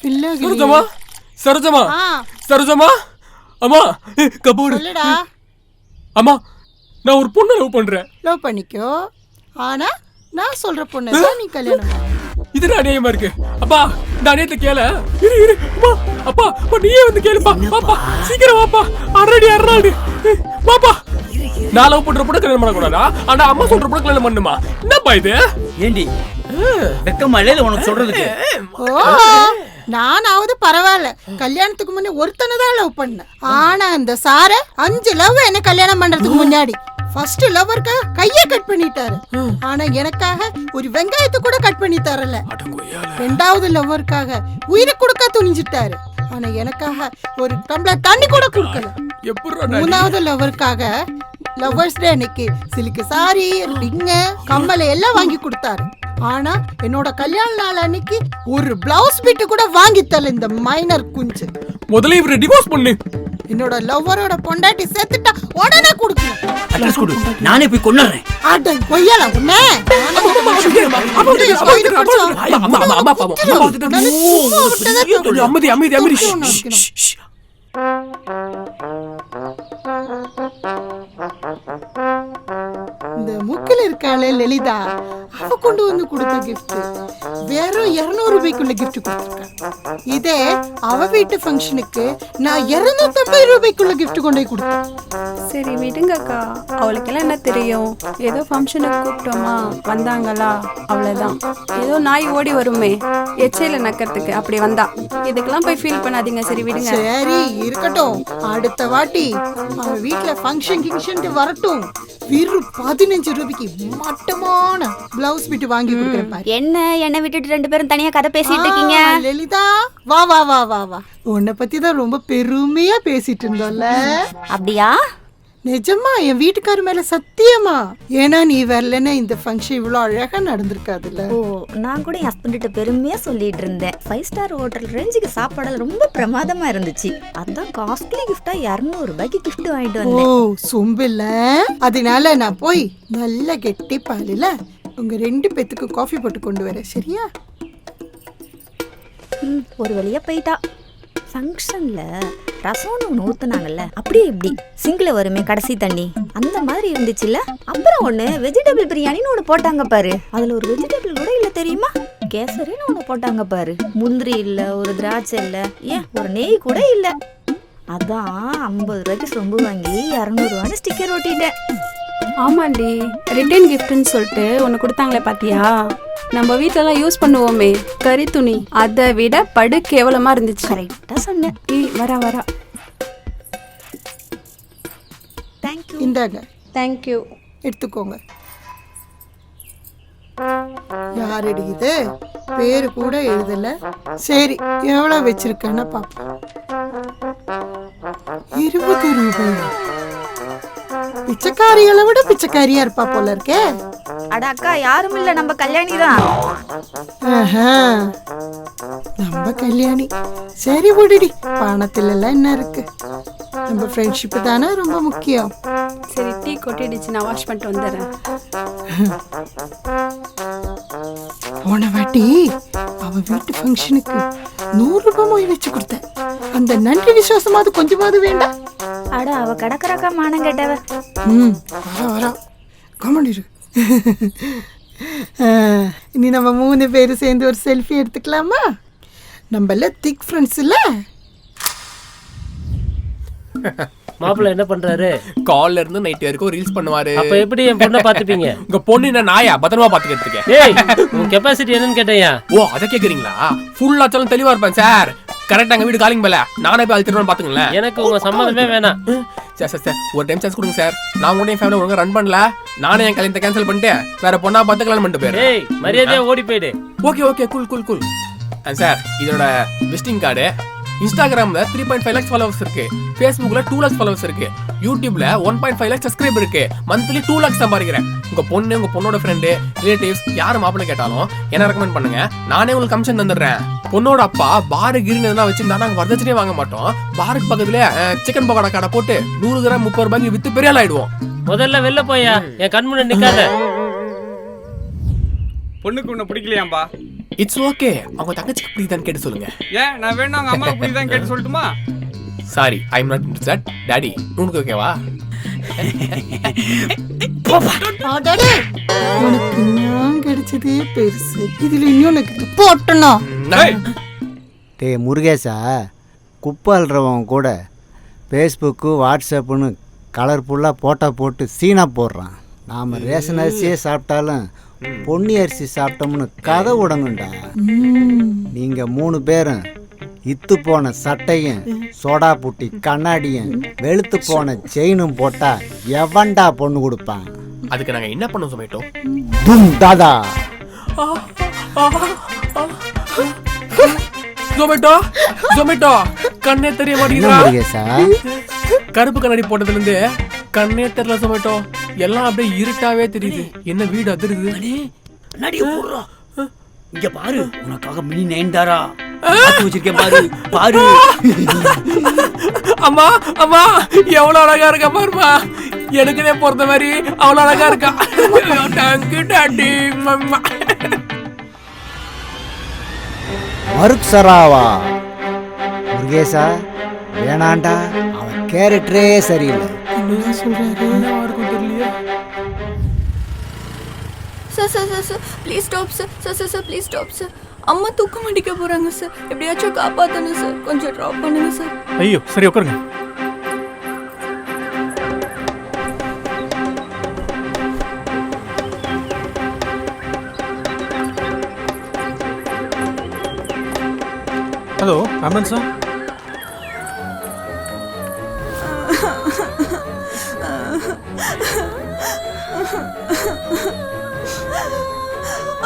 சரோஜமா சரோஜமா சரோஜமா அம்மா கபோர்டு சொல்லுடா. அம்மா நான் ஒரு பொண்ணை லவ் பண்றேன். லவ் பண்ணிக்கோ, ஆனா நான் சொல்ற பொண்ணு தான் நீ கல்யாணம் பண்ணு. இது அநியாயமா இருக்கு. அப்பா இந்த அநியாயத்தை கேள. இரு இரு அம்மா அப்பா நீயே வந்து கேளுப்பா. பாப்பா சீக்கிரம் வாப்பா. ஆல்ரெடி அறாடு பாப்பா. நான் லவ் பண்ற பொண்ணு கல்யாணம் பண்ண கூடாதா? ஆனா அம்மா சொல்ற பொண்ணு கல்யாணம் பண்ணுமா? என்னப்பா இது? ஏண்டி வெக்கமா இல்ல உனக்கு சொல்றதுக்கு? ஓ நானாவது பரவாயில்ல, கல்யாணத்துக்கு முன்னே ஒருத்தனை தான் லவ் பண்ணேன். ஆனா அந்த சார 5 லவ் என்ன கல்யாணம் பண்றதுக்கு முன்னாடி ஃபர்ஸ்ட் லவ்வர்க்காக கையை கட் பண்ணிட்டாரு. ஆனா எனக்காக ஒரு வெங்காயத்தை கூட கட் பண்ணி தரல. 2வது லவ்வர்க்காக உயிரை கொடுக்க துணிஞ்சிட்டாரு. ஆனா எனக்காக ஒரு டம்ளர் தண்ணி கூட கொடுக்கல. 3வது லவ்வர்க்காக லவ்வர்ஸ் டே அன்னைக்கு சிலுக்கு சாரி, ரிங், கம்மல் எல்லாம் வாங்கி கொடுத்தாரு. ஆனா என்னோட கல்யாண நாள் அன்னைக்கு ஒரு பிளவுஸ் பீட் கூட வாங்கி தரல இந்த மைனர் குஞ்சு. முதல்ல இவரை டிவோர்ஸ் பண்ணு. என்னோட லவ்வரோட பொண்டாட்டி செத்துட்டா உடனே கொடுக்கணும். அட்ரஸ் கொடு, நானே போய் கொன்னுறேன். அட கொய்யால உன்னை அமைதி அமைதி அமைதி. இந்த முக்கில இருக்காளே லலிதா, அவ கொண்டு வந்து கொடுத்த கிஃப்ட் வெறும் 200 ரூபாய்க்குள்ள கிஃப்ட் கொடுத்துருக்கா. இதே அவ வீட்டு ஃபங்க்ஷனுக்கு நான் 250 ரூபாய்க்குள்ள கிஃப்ட் கொண்டு போய் கொடுத்தேன். சரி விடுங்கக்கா, அவளுக்கெல்லாம் என்ன தெரியும்? ஏதோ ஃபங்க்ஷனுக்கு கூப்பிட்டோமா, வந்தாங்களா, அவ்வளோதான். ஏதோ நாய் ஓடி வருமே எச்சையில நக்கிறதுக்கு, அப்படி வந்தா. இதுக்கெல்லாம் போய் ஃபீல் பண்ணாதீங்க. சரி விடுங்க. சரி இருக்கட்டும், அடுத்த வாட்டி அவ வீட்டுல ஃபங்க்ஷன் வரட்டும், வெறும் 15 ரூபாய்க்கு மட்டமான பிளவுஸ் பீட் வாங்கி கொடுக்குறேன் பாரு. என்ன விட்டுட்டு 2 பேரும் தனியா கதை பேசிட்டு இருக்கீங்க? லலிதா வா வா வா வா வா, உன்னை பத்தி தான் ரொம்ப பெருமையா பேசிட்டு இருந்தோம்ல. அப்படியா? நிஜமா, என் வீட்டுக்காரு மேல சத்தியமா. ஏன்னா நீ வரலன்னா இந்த ஃபங்க்ஷன் இவ்வளவு அழகா நடந்திருக்காதுல்ல. ஓ, நான் கூட என் ஹஸ்பண்ட்ட பெருமையா சொல்லிட்டு இருந்தேன். 5 ஸ்டார் ஹோட்டல் ரேஞ்சுக்கு சாப்பாடு ரொம்ப பிரமாதமா இருந்துச்சு. அதான் காஸ்ட்லி கிஃப்டா 200 ரூபாய்க்கு கிஃப்ட் வாங்கிட்டு வந்தேன். ஓ சொம்பில்ல, அதனால நான் போய் நல்ல கெட்டி பாலுல உங்க 2 பேத்துக்கு காஃபி போட்டு கொண்டு வரேன். சரியா? ஒரு வழியா போயிட்டா. ஃபங்க்ஷன்ல ரசம்னு ஒன்று ஊற்றுனாங்கல்ல, அப்படியே எப்படி சிங்கில் வருமே கடைசி தண்ணி, அந்த மாதிரி இருந்துச்சுல்ல. அப்புறம் ஒன்று வெஜிடபிள் பிரியாணின்னு ஒன்று போட்டாங்க பாரு, அதில் ஒரு வெஜிடபிள் கூட இல்லை தெரியுமா? கேசரின்னு ஒன்று போட்டாங்க பாரு, முந்திரி இல்லை, ஒரு திராட்சை இல்லை, ஏன் ஒரு நெய் கூட இல்லை. அதான் 50 ரூபாய்க்கு சொம்பு வாங்கி 200 ரூபான்னு ஸ்டிக்கர் ஒட்டிட்டேன். ஆமாண்டி, ரிட்டர்ன் கிஃப்ட்னு சொல்லிட்டு ஒன்று கொடுத்தாங்களே பாத்தியா? நம்ம வீட்டிலலாம் யூஸ் பண்ணுவோமே கறி துணி, அதை விட படு கேவலமா இருந்துச்சு. கரெக்டாக சொன்னேன். வரா வரா. தேங்க்யூ. இந்தாங்க, தேங்க்யூ. எடுத்துக்கோங்க. யாரடி இது? பேரு கூட எழுதல. சரி, எவ்வளவு வச்சிருக்கேன்னு பாப்போம். 20 ரூபாய். பிச்சைக்காரிகளை விட பிச்சைக்காரியா இருப்பா போல இருக்கே. அட அக்கா, யாரும் இல்ல, நம்ம கல்யாணி தான். நம்ம கல்யாணி. சரி விடுடி, பணத்துல எல்லாம் என்ன இருக்கு, நம்ம ஃப்ரெண்ட்ஷிப் தானே ரொம்ப முக்கியம். சரி, டீ கொட்டிடுச்சு, நான் வாஷ் பண்ணிட்டு வந்துடுறேன். போன வாட்டி அவ வீட்டு ஃபங்க்ஷனுக்கு 100 ரூபாய் மொய் வச்சு கொடுத்தேன். அந்த நன்றி விசுவாசமாவது கொஞ்சமாவது வேண்டாம்? அட அவ கடக்கறக்கா மானம் கேட்டவ. வர வர கமெண்ட். இனி நம்ம 3 பேரும் சேர்ந்து ஒரு செல்ஃபி எடுத்துக்கலாமா? நம்மள திக் ஃப்ரெண்ட்ஸ் இல்ல. மாப்பிள்ள என்ன பண்றாரு? கால்ல இருந்து நைட் வரைக்கும் ரீல்ஸ் பண்ணுவாரு. அப்ப எப்படி என் பொண்ணை பாத்துப்பீங்க? உங்க பொண்ணு என்ன நாயா? பத்திரமா பாத்துக்கிட்டு இருக்கேன். ஏய், உன் கெபாசிட்டி என்னன்னு கேட்டேயா? ஓ அத கேக்குறீங்களா? ஃபுல் ஆச்சாலும் தெளிவா இருப்பேன் சார். கரெக்டா எங்க வீடு காலிங் பல, நானே போய் அழுத்திடுவேன் பாத்துங்களேன். எனக்கு உங்க சம்மதமே வேணாம். சார் சார் சார் ஒரு டைம் சான்ஸ் கொடுங்க சார். நான் உடனே ஃபேமிலி ஒழுங்கா ரன் பண்ணல, நானே என் கல்யாணத்தை கேன்சல் பண்ணிட்டு வேற பொண்ணா பார்த்து கல்யாணம் பண்ணிட்டு போயிடுறேன். ஏய், மரியாதையா ஓடி போயிடு. Okay okay, cool cool cool. Sir இதோட விசிட்டிங் கார்டு. இன்ஸ்டாகிராம்ல 3.5 lakhs ஃபாலோவர்ஸ் இருக்கு, ஃபேஸ்புக்ல 2 lakhs ஃபாலோவர்ஸ் இருக்கு, யூடியூப்ல 1.5 lakhs சப்ஸ்கிரைபர் இருக்கு, மந்த்லி 2 lakhs சம்பாதிக்கிறேன். உங்க பொண்ணு, உங்க பொண்ணோட ஃப்ரெண்டு, ரிலேட்டிவ்ஸ் யாரும் மாப்பிள்ளை கேட்டாலும் என்ன ரெக்கமெண்ட் பண்ணுங்க, நானே உங்களுக்கு கமிஷன் தந்துடுறேன். பொண்ணோட அப்பா பாரு கிரீன் எதனா வச்சிருந்தா நாங்க வரதட்சணையே வாங்க மாட்டோம். பாருக்கு பக்கத்துல சிக்கன் பக்கோடா கடை போட்டு 100 கிராம் 30 ரூபாய்க்கு வித்து பெரிய ஆள் ஆயிடுவோம். முதல்ல வெளில போயா, என் கண் முன்னாடி நிக்காத. பொண்ணுக்கு உன்னை பிடிக்கலையாம்பா? It's okay. அவங்க தங்கச்சிக்கு புரியுதான்னு கேட்டு சொல்லுங்க. ஏன் நான் வேணும் அவங்க அம்மாவுக்கு புரியுதான் கேட்டு சொல்லட்டுமா? Sorry, I am not interested. Daddy, உனக்கு ஓகேவா? அடடே, உனக்கு ஞான் கிடைச்சதே பெருசு. இதுல இன்னொன்னு போட்டணும். டேய் முருகேசா, குப்பை அல்றவன் கூட ஃபேஸ்புக்கு வாட்ஸ்அப்புன்னு கலர்ஃபுல்லாக போட்டோ போட்டு சீனா போடுறான். நாம் ரேஷன் அரிசியே சாப்பிட்டாலும் பொன்னி அரிசி சாப்பிட்டோம்னு கதை உடங்குண்டா. நீங்கள் 3 பேரும் இத்து போன சட்டையும் சோடா புட்டி கண்ணாடியும் வெளுத்து போன செயினும் போட்டா எவன்டா பொண்ணு கொடுப்பான்? அதுக்கு நாங்க என்ன பண்ணோம் சொமேட்டோ? தும் தாதா. ஜொமேட்டோ ஜொமேட்டோ, கண்ணே தெரிய என்ன மாட்டேங்குதா? முருகேசா, கருப்பு கண்ணாடி போட்டதுல இருந்து கண்ணே தெரியல ஜொமேட்டோ. எல்லாம் அப்படியே இருட்டாவே தெரியுது. என்ன வீடு அதிருது. கண்ணாடிய போடுறா. இங்க பாரு, உனக்காக மினி நயன்தாரா வச்சிருக்கேன் பாரு பாரு. அம்மா அம்மா, எவ்வளவு அழகா இருக்கா பாருமா. எனக்குனே பொறுத்த மாதிரி அவ்வளவு அழகா இருக்கா. Thank you daddy. மம்மா மருக் சராவா முருகேசா, வேணாண்டா, அவன் கேரக்டரே சரியில்லை. என்ன சொல்றாரு? தெரியலையே. Sir please stop sir please stop sir. அம்மா தூக்கம் அடிக்க போறாங்க சார். எப்படியாச்சும் காப்பாத்தணும் சார். கொஞ்சம் ட்ராப் பண்ணுங்க சார். ஐயோ, சரி உட்காருங்க. Hello, ambulance sir.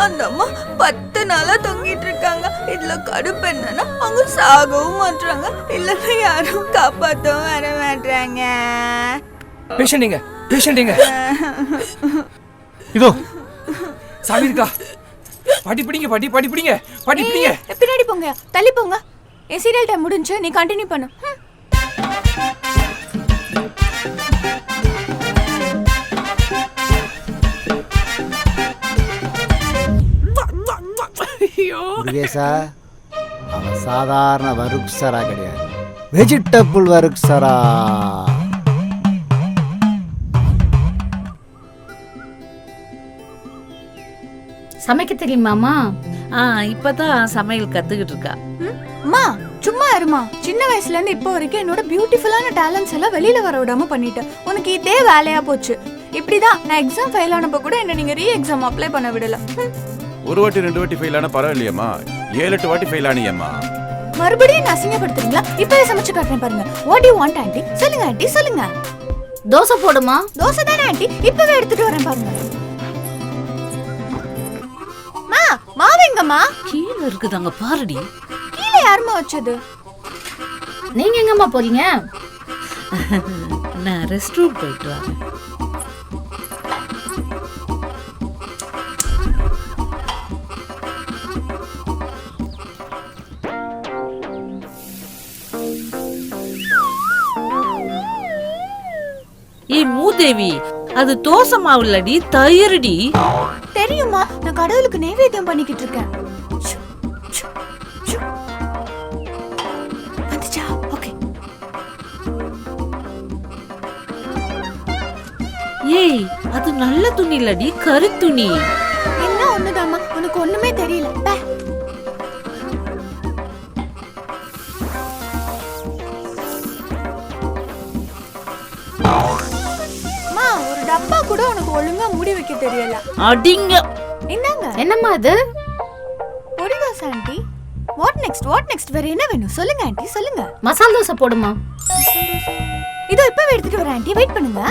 அந்த அம்மா 10 நாளா தொங்கிட்டு இருக்காங்க. இதுல கடுப்பு என்னன்னா அவங்க சாகவும் மாட்டாங்க, இல்லைன்னா யாரும் காப்பாற்றவும் வர மாட்டாங்க. பேஷண்டிங்க இதோ சாவி இருக்கா? பாட்டி பிடிங்க, பாட்டி பிடிங்க. பின்னாடி போங்க, தள்ளி போங்க. என் சீரியல் டைம் முடிஞ்சு, நீ கண்டினியூ பண்ணு. முருகேசா, அவன் சாதாரண வருக்சரா கிடையாது, வெஜிடபிள் வருக்சரா. சமைக்க தெரியுமாமா? இப்பதான் சமையல் கத்துக்கிட்டு இருக்கா. அம்மா சும்மா இருமா. சின்ன வயசுல இருந்து இப்போ வரைக்கும் என்னோட பியூட்டிஃபுல்லான டேலண்ட்ஸ் எல்லாம் வெளியில வர விடாம பண்ணிட்டேன். உனக்கு இதே வேலையா போச்சு. இப்படிதான் நான் எக்ஸாம் ஃபெயில் ஆனப்ப கூட என்ன நீங்க ரீ எக்ஸாம் அப்ளை பண்ண விடல. ஒரு வாட்டி 2 வாட்டி ஃபெயில் ஆனா பரவாயில்லையம்மா, 7-8 வாட்டி ஃபெயில் ஆனியம்மா. மறுபடியும் நான் அசிங்கப்படுத்துறீங்களா? இப்பவே சமைச்சு காட்டுறேன் பாருங்க. What you want aunty? சொல்லுங்க ஆண்டி சொல்லுங்க. தோசை போடுமா? தோசை தானே ஆண்டி, இப்பவே எடுத்துட்டு வரேன் பாருங்க. மாவு எங்கம்மா? கீழே இருக்குதாங்க பாருடி. கீழே யாருமா வச்சது? நீங்க எங்கம்மா போறீங்க? நான் ரெஸ்ட் ரூம் போயிட்டு வரேன். ஏய் மூதேவி, அது தோசை மாவுலடி, தயிர்டி. தெரியுமா, நான் கடவுளுக்கு நைவேத்தியம் பண்ணிக்கிட்டு இருக்கேன். வந்துச்சா? ஓகே. ஏய், அது நல்ல துணி இல்லடி, கரு துணி. என்ன ஒண்ணுதாம்மா, உனக்கு ஒண்ணுமே தெரியல. பே. ஒரு டப்பா கூட உனக்கு ஒழுங்கா மூடி வைக்க தெரியல. அடிங்க. என்னங்க? என்னம்மா அது? பொடி தோசை ஆண்டி. வாட் நெக்ஸ்ட் வேற என்ன வேணும் சொல்லுங்க ஆண்டி சொல்லுங்க. மசாலா தோசை போடுமா? இதோ இப்பவே எடுத்துட்டு வரேன் ஆண்டி, வெயிட் பண்ணுங்க.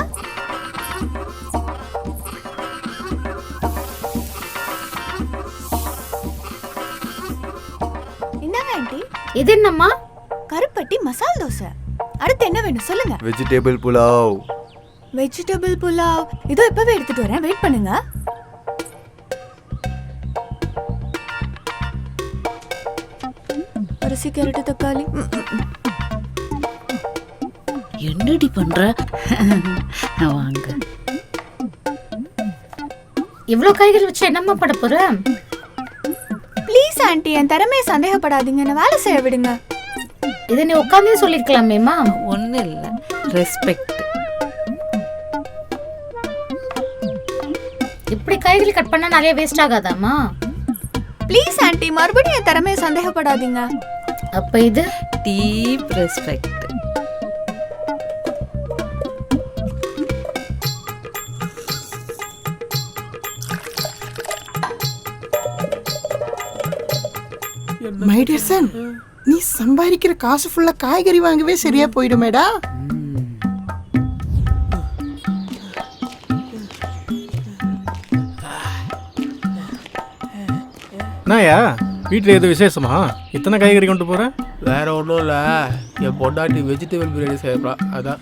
என்னங்க ஆண்டி? இது என்னம்மா? கருப்பட்டி மசாலா தோசை. அடுத்து என்ன வேணும் சொல்லுங்க. வெஜிடபிள் புலாவ். வெஜிடபிள் புலாவ். இதோ இப்பவே எடுத்துட்டு வரேன், வெயிட் பண்ணுங்க. அரிசி, கேரட், தக்காளி. என்னடி பண்ற? வாங்க. இவ்ளோ காய்கறி வச்சு என்னம்மா பண்ண போற? ப்ளீஸ் ஆண்டி என் திறமையை சந்தேகப்படாதீங்க, என்ன வேலை செய்ய விடுங்க. இதை நீ உட்காந்தே சொல்லிருக்கலாமேமா. ஒன்றும் இல்லை, ரெஸ்பெக்ட். இப்படி காய்கறி கட் பண்ணா நிறைய வேஸ்ட் ஆகாதாமா? ப்ளீஸ் ஆண்டி மறுபடியும் என் திறமையை சந்தேகப்படாதீங்க. அப்ப இது deep respect. My dear son, நீ சம்பாதிக்கிற காசு ஃபுல்லா காய்கறி வாங்கவே சரியா போயிடுமேடா. என்னயா வீட்டில் எது விசேஷமா? இத்தனை காய்கறி கொண்டு போகிறேன்? வேற ஒன்றும் இல்லை, என் பொண்டாட்டி வெஜிடபிள் பிரியாணி செய்யப்பா. அதான்.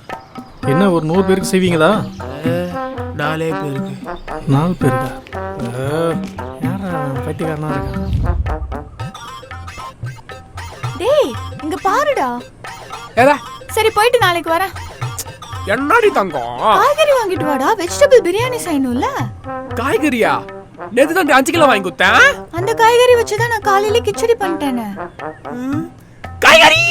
என்ன ஒரு 100 பேருக்கு செய்வீங்களா? 4 பேருக்கு. 4 பேருக்கா? யாரா பைத்தியக்காரனா இருக்கான்? டேய் இங்க பாருடா. ஏதா சரி போயிட்டு நாளைக்கு வரேன். என்னடி தங்கம்? காய்கறி வாங்கிட்டு வாடா, வெஜிடபிள் பிரியாணி செய்யணும்ல. காய்கறியா? நேத்து தான் 5 கிலோ வாங்கி கொடுத்தேன். அந்த காய்கறி வச்சு தான் நான் காலையில கிச்சடி பண்ணிட்டேனே. காய்கறி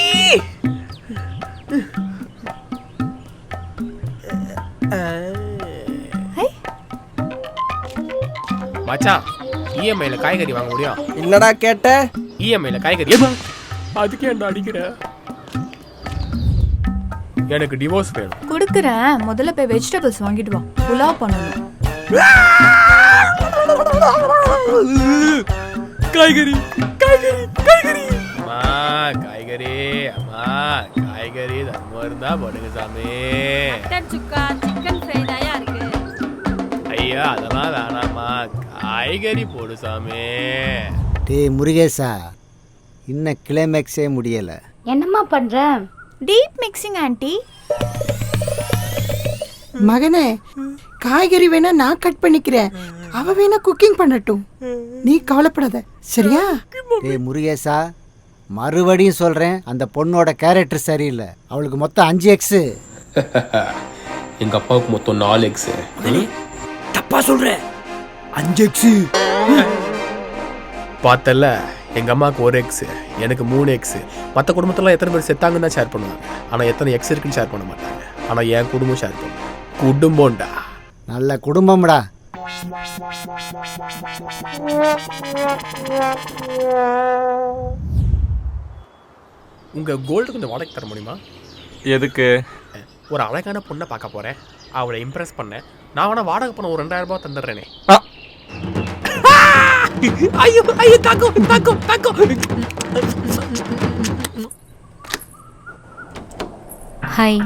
மச்சான், இஎம்ஐல காய்கறி வாங்க முடியும்? என்னடா கேட்ட? இஎம்ஐல காய்கறி அதுக்கு ஏன்டா அடிக்கிற? எனக்கு டிவோர்ஸ் வேணும். குடுக்குறேன், முதல்ல போய் வெஜிடபிள்ஸ் வாங்கிட்டு வா, புலாவ் பண்ணணும். காய்கறி காய்கறி காய்கறி அம்மா காய்கறி, அம்மா காய்கறி தர்மம் இருந்தா போடுங்க சாமி. சிக்கன் ஃப்ரை தாயா இருக்கு. ஐயா அதெல்லாம் வேணாம்மா, காய்கறி போடு சாமி. டேய் முருகேசா, இன்னும் கிளைமேக்ஸே முடியலை. என்னம்மா பண்ற? Deep mixing aunty. மகனே, காய்கறி வேணா நான் கட் பண்ணிக்கிறேன், அவ வேணா குக்கிங் பண்ணட்டும், நீ கவலைப்படாத சரியா? டேய் முருகேசா, மறுபடியும் சொல்கிறேன், அந்த பொண்ணோட கேரக்டர் சரியில்லை. அவளுக்கு மொத்தம் 5x. எங்க அப்பாவுக்கு மொத்தம் 4x. தப்பா சொல்ற. 5x பார்த்தல, எங்க அம்மாவுக்கு 1x, எனக்கு 3x. மற்ற குடும்பத்துல எத்தனை பேர் செத்தாங்கன்னு தான் ஷேர் பண்ணுவாங்க, ஆனா எத்தனை எக்ஸ் இருக்குன்னு ஷேர் பண்ண மாட்டாங்க. ஆனா என் குடும்பம் ஷேர் பண்ணும். குடும்பம்டா, நல்ல குடும்பம்டா. உங்க கோல்டு கொஞ்சம் வாடகை தர முடியுமா? எதுக்கு? ஒரு அழகான பொண்ணை பார்க்க போறேன், அவளை இம்ப்ரெஸ் பண்ணேன். நான் வேணா வாடகை பணம் ஒரு 2000 ரூபாய் தந்துடுறேனே. ஐயோ ஐயோ தாக்கோ தாக்கோ தாக்கோ. ஹாய்,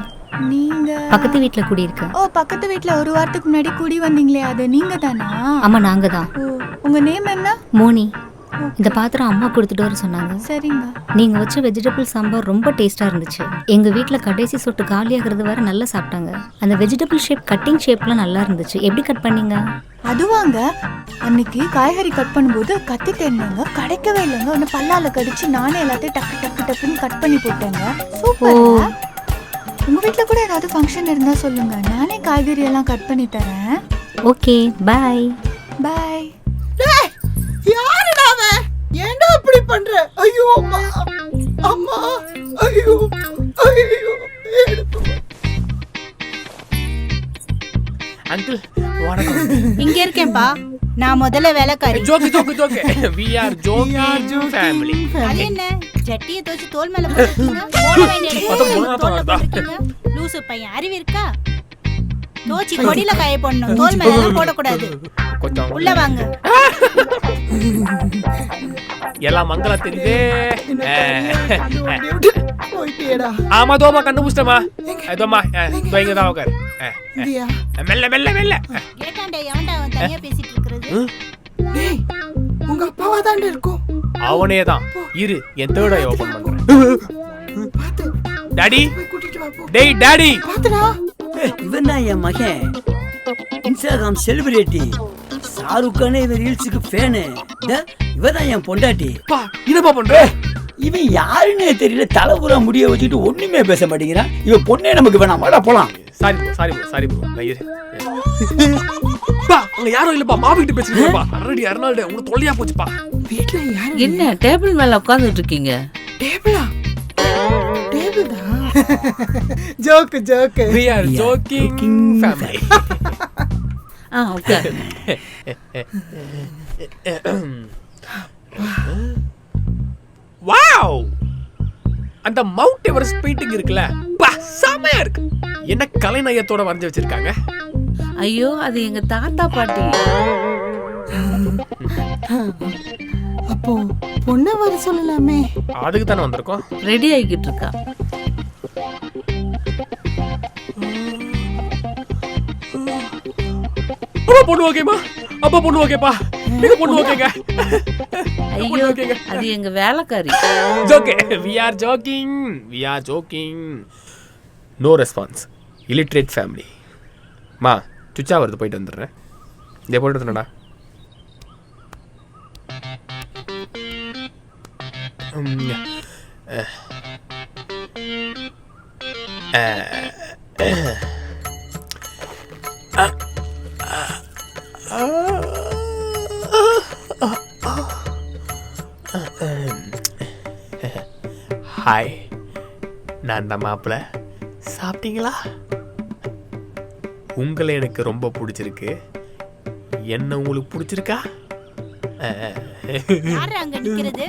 நீங்க பக்கத்து வீட்ல குடி இருக்க? ஓ, பக்கத்து வீட்ல ஒரு வாரத்துக்கு முன்னாடி குடி வந்தீங்களே, அது நீங்க தானா? ஆமா, நாங்க தான். உங்க நேம் என்ன? மோனி. இந்த பாத்திரம் அம்மா கொடுத்துட்டு வர சொன்னாங்க. சரிங்க. நீங்க வச்ச வெஜிடபிள் சாம்பார் ரொம்ப டேஸ்டா இருந்துச்சு. எங்க வீட்ல கடைசி சொட்டு காலியாகிறது வரை நல்லா சாப்பிட்டாங்க. அந்த வெஜிடபிள் ஷேப், கட்டிங் ஷேப்லாம் நல்லா இருந்துச்சு. எப்படி கட் பண்ணீங்க? அதுவாங்க, அன்னைக்கு காய்கறி கட் பண்ணும்போது கத்தி தேர்ந்தாங்க, கிடைக்கவே இல்லைங்க. ஒன்று பல்லால கடிச்சு நானே எல்லாத்தையும் டக்கு டக்கு டக்குன்னு கட் பண்ணி போட்டேங்க. சூப்பர். உங்க வீட்ல கூட ஏதாவது ஃபங்க்ஷன் இருந்தா சொல்லுங்க, நானே காய்கறி எல்லாம் கட் பண்ணி தரேன். Okay, bye bye. யாருடா அவன்? ஏன்டா இப்படி பண்ற? ஐயோ அம்மா, அம்மா, ஐயோ ஐயோ. அங்கிள் வணக்கம். இங்க இருக்கேன்பா, நான் முதல்ல வேலைக்காரி. Joke joke joke. we are joking family. அது என்ன ஜட்டியை தோச்சு தோல் மேல போட்டுட்டீங்க? போட வேண்டிய இடத்துல தோல்ல போட்டுட்டீங்க. லூசு பையன், அறிவு இருக்கா? தோச்சி கொடியில காய போடணும், தோல் மேல எல்லாம் போடக்கூடாது. கொஞ்சம் உள்ள வாங்க. எல்லாம் மங்களா தெரியுதே. போயிட்டேடா. ஆமா தோமா கண்டுபிடிச்சமா. தோமா இங்க தான் உட்காரு. இங்கயா? மெல்ல மெல்ல மெல்ல. கேட்டாண்டே, எவன்டா அவன் தனியா பேசிட்டு இருக்கிறது? டேய், உங்க அப்பாவா தான்டா இருக்கும். அவனே தான். இரு, என் தேர்ட் ஐ ஓபன் பண்றேன். பாத்து டாடி, போய் கூட்டிட்டு வா போ. டேய் டாடி. பாத்துடா. இவன் தான் என் மகன், இன்ஸ்டாகிராம் செலிபிரிட்டி, ஷாருக் கானே இவன் ரீல்ஸுக்கு ஃபேனு. இவன் தான் என் பொண்டாட்டி. பா, என்னப்பா பண்ற? இவன் யாருன்னே தெரியல, தலைபுறா முடிய வச்சுட்டு ஒண்ணுமே பேச மாட்டேங்கிறான். இவன் பொண்ணே நமக்கு வேணாம், வாடா போலாம். சாரி ப்ரோ நான் இரு பா அங்க யாரும் இல்லப்பா மாமா கிட்ட பேசுறீங்கப்பா ஆல்ரெடி அர்னால்ட் உங்களுக்கு தொல்லையா போச்சுப்பா வீட்ல யாரும் என்ன டேபிள் மேல உட்கார்ந்துட்டு இருக்கீங்க? டேபிளா? டேபிளா? Joke. we are joking family உட்கார். வாவ் அந்த மவுண்ட் எவரெஸ்ட் பெயிண்டிங் இருக்குல்ல பா செமையா இருக்கு என்ன கலைநயத்தோட வரைஞ்சு வச்சிருக்காங்க ஐயோ அது எங்க தாத்தா பாட்டி. அப்போ பொண்ணை வர சொல்லலாமே. அதுக்கு தானே வந்திருக்கோம். ரெடி ஆகிக்கிட்டு இருக்கா. பொண்ணு ஓகேமா? அப்பா பொண்ணு ஓகேப்பா. நீங்க பொண்ணு ஓகேங்க. ஐயோ அது எங்க வேலைக்காரி. Jockey we are joking no response illiterate family மா சுச்சா வருது போயிட்டு வந்துடுறேன். இதே போட்டு என்னடா ஹாய் நான் தான் மாப்பிள்ள. சாப்பிட்டீங்களா? உங்களை எனக்கு ரொம்ப பிடிச்சிருக்கு. என்ன உங்களுக்கு பிடிச்சிருக்கா? அங்க நிக்கிறது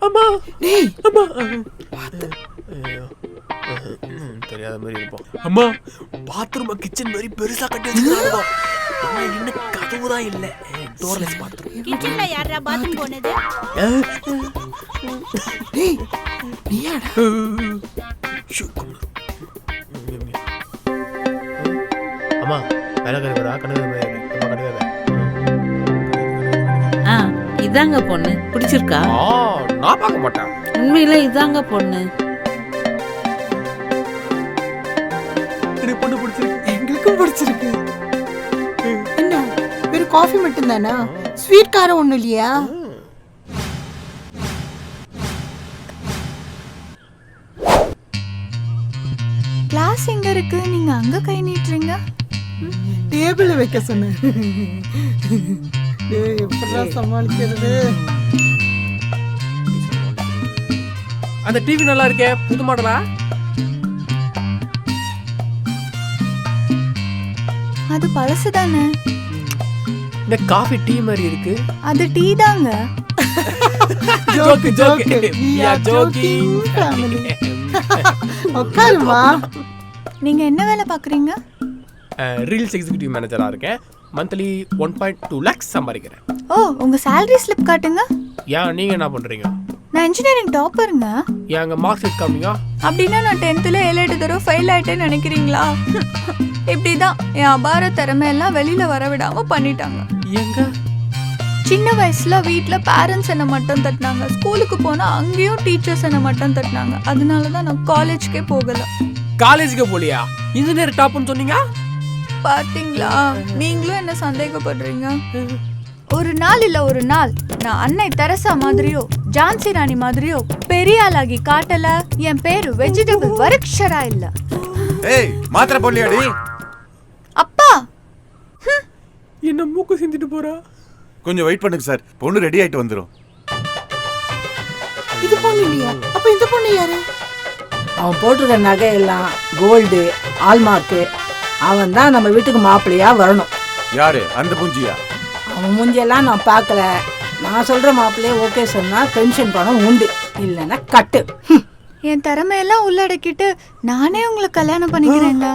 அம்மா டேய் அம்மா தெரியாத மாதிரி இருப்போம். அம்மா பாத்ரூம் கிச்சன் மாதிரி பெருசா கட்டி வச்சிருக்காங்க. என்ன கதவு தான் இல்ல. டோர்லெஸ் பாத்ரூம். கிச்சன்ல யாரா பாத்ரூம் போனது? டேய் நீயாடா? அம்மா வேலை கருவரா கனவு இதாங்க பொண்ணு பிடிச்சிருக்கா? நான் பார்க்க மாட்டேன். உண்மையில இதாங்க பொண்ணு. எனக்கு பொண்ணு பிடிச்சிருக்கு. எங்களுக்கும் பிடிச்சிருக்கு. என்ன வெறும் காஃபி மட்டும் தானா? ஸ்வீட் காரம் ஒண்ணும் இல்லையா? கிளாஸ் எங்க இருக்கு? நீங்க அங்க கை நீட்டுறீங்க. டேபிள்ல வைக்க சொன்னேன். டேய் எப்படா சமாளிக்கிறது? அந்த டிவி நல்லா இருக்கே, புது மாடலா? அது பழசு தானே. இந்த காஃபி டீ மாதிரி இருக்கு. அது டீ தாங்க. Joke we are joking family. உட்காருமா. நீங்க என்ன வேலை பாக்குறீங்க? ரீல்ஸ் எக்ஸிகியூட்டிவ் மேனேஜரா இருக்கேன். மந்த்லி 1.2 lakhs சம்பாதிக்கிறேன். ஓ உங்க salary slip காட்டுங்க. ஏன் நீங்க என்ன பண்றீங்க? நான் இன்ஜினியரிங் டாப்பருங்க. ஏங்க மார்க்ஸ் ஷீட் காமிங்க. அப்படின்னா நான் 10thல 7 தடவை ஃபெயில் ஆயிட்டேன்னு நினைக்கிறீங்களா? இப்படிதான் என் அபார திறமை எல்லாம் வெளியில வர விடாம பண்ணிட்டாங்க. ஏங்க சின்ன வயசுல வீட்ல பேரண்ட்ஸ் என்ன மட்டும் தட்டினாங்க. ஸ்கூலுக்கு போனா அங்கேயும் டீச்சர்ஸ் என்ன மட்டும் தட்டினாங்க. அதனாலதான் நான் காலேஜ்க்கே போகல. காலேஜுக்கு போலியா? இன்ஜினியர் டாப்னு சொன்னீங்க. பாத்தீங்களா நீங்களும் என்ன சந்தேகப்படுறீங்க. ஒரு நாள் இல்ல ஒரு நாள் நான் அன்னை தெரசா மாதிரியோ ஜான்சி ராணி மாதிரியோ பெரிய ஆளாகி காட்டல. என் பேரு வெஜிடபிள் வர்க்ஷரா இல்ல. ஏய் மாத்திரை போடலையாடி? அப்பா என்ன மூக்கு சிந்திட்டு போறா? கொஞ்சம் வெயிட் பண்ணுங்க சார், பொண்ணு ரெடி ஆயிட்டு வந்துரும். இது பொண்ணு இல்லையா? அப்ப இந்த பொண்ணு யாரு? அவன் போட்டிருக்க நகையெல்லாம் கோல்டு ஆல்மார்க்கு. அவன் தான் நம்ம வீட்டுக்கு மாப்பிள்ளையா வரணும். யாரு அந்த புஞ்சியா? அவன் மூஞ்சியெல்லாம் நான் பார்க்கல. நான் சொல்ற மாப்பிள்ளையே ஓகே சொன்னா பென்ஷன் பணம் உண்டு, இல்லைன்னா கட்டு. என் திறமையெல்லாம் உள்ளடக்கிட்டு நானே உங்களை கல்யாணம் பண்ணிக்கிறேங்க.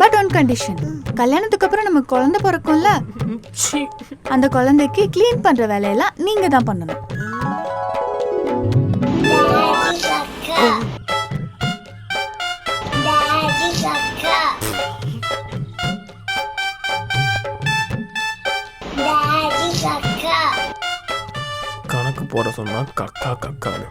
பட் ஒன் கண்டிஷன், கல்யாணத்துக்கு அப்புறம் நமக்கு குழந்தை பிறக்கும்ல, அந்த குழந்தைக்கு க்ளீன் பண்ற வேலையெல்லாம் நீங்க தான் பண்ணணும். கணக்கு போட சொன்னா கக்கா கக்கான்னு